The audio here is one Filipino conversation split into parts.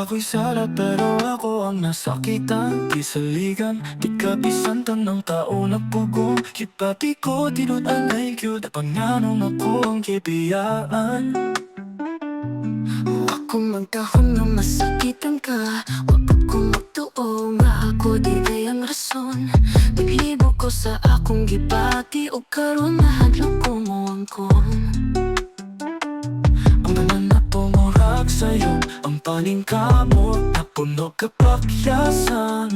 ako'y sala pero ako ang nasakitan. Di saligan, di kabisan tanang tao na pugong. Kipati ko tinudan ay cute, panganong ako ang kibiyaan. Ako magkahon nga masakitan ka, wapag ko magtuo nga ako di ay ang rason. Naglibo ko sa akong gibati o karon mahadlok ko mo ang kon. Ang tanan na tumurag sa'yo, ang paningkamot na puno kapakyasan.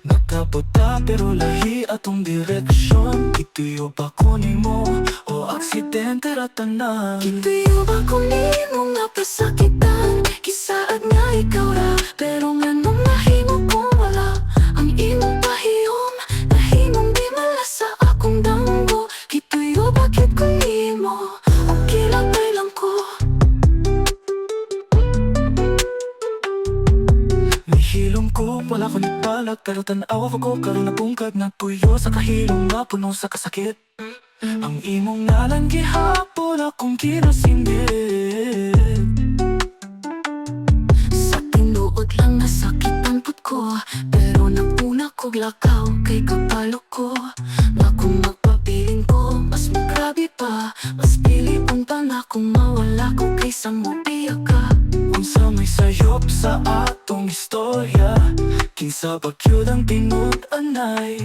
Nagkabuta pero lahi atong direksyon. Ituyo ba kunin mo o aksidente ratanan? Ituyo ba kunin mo nga pasakitan, kisaad nga ikaw ra, pero nga nung nahimo kong wala ang imong pahiyom, nahimong di mala sa akong danggo. Ituyo bakit kunin mo, okay lang ko. Nihilom ko, wala ko nipalag, pero tanaw ako karon na bungkag na tuyo sa kahilom na puno sa kasakit. Ang imong ngalan gihapon akong kinasinggit. Sa tinuod lang nasakitan pud ko, pero napuna kog lakaw kay kapalo ko. Nga kung magpapiling ko, mas magrabe pa, mas pili pa na kung mawala ko kaysa mo piya ka. Kung sa may sayop sa atong istorya, kinsa bagyod ang tinud-anay.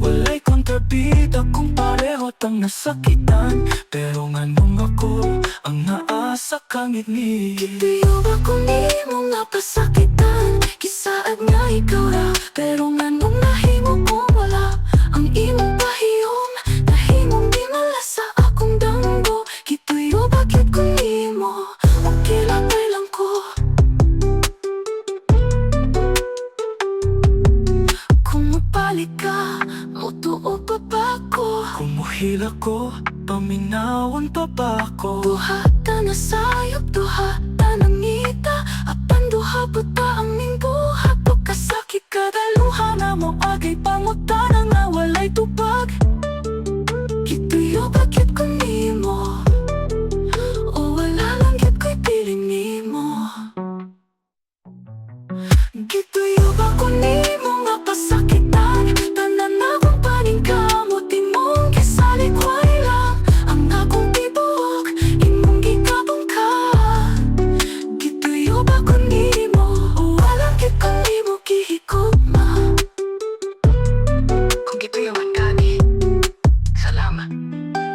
Walay kontrabida kung pareho tang nasakitan, pero nganong ako ang naasa kang ngitngit. Ituyo ba kung di mo nga pasakitan, kisaad nga ikaw ra, pero nganong nahimo kong wala ang imong pahiyom, nahimong di mala sa akong danggo. Ituyo bakit kung di mo, okay lang ko. Kung mapalik ka, mutuo pa ba ko? Kung muhila ko, paminawon pa ba ko? Duhata na sayop, duhata na ngita, apan duha po ta ang ning buhat. O kasakit kadaluha na mo agay pangutana nga walay tupag. Kituyo bakit kung ni mo, o wala lang gyud ko'y piling ni mo. Gituyo ba kung ni mo nga pasakitan, tanan na kong paningkamot, imong kisalikway lang ang akong tibuok, imong gikabong ka. Gituyo ba kung ni mo, o walang gyud kung ni mo gihigugma. Kung gituyo man gani, salamat,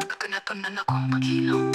pagkanaton na akong maghilom.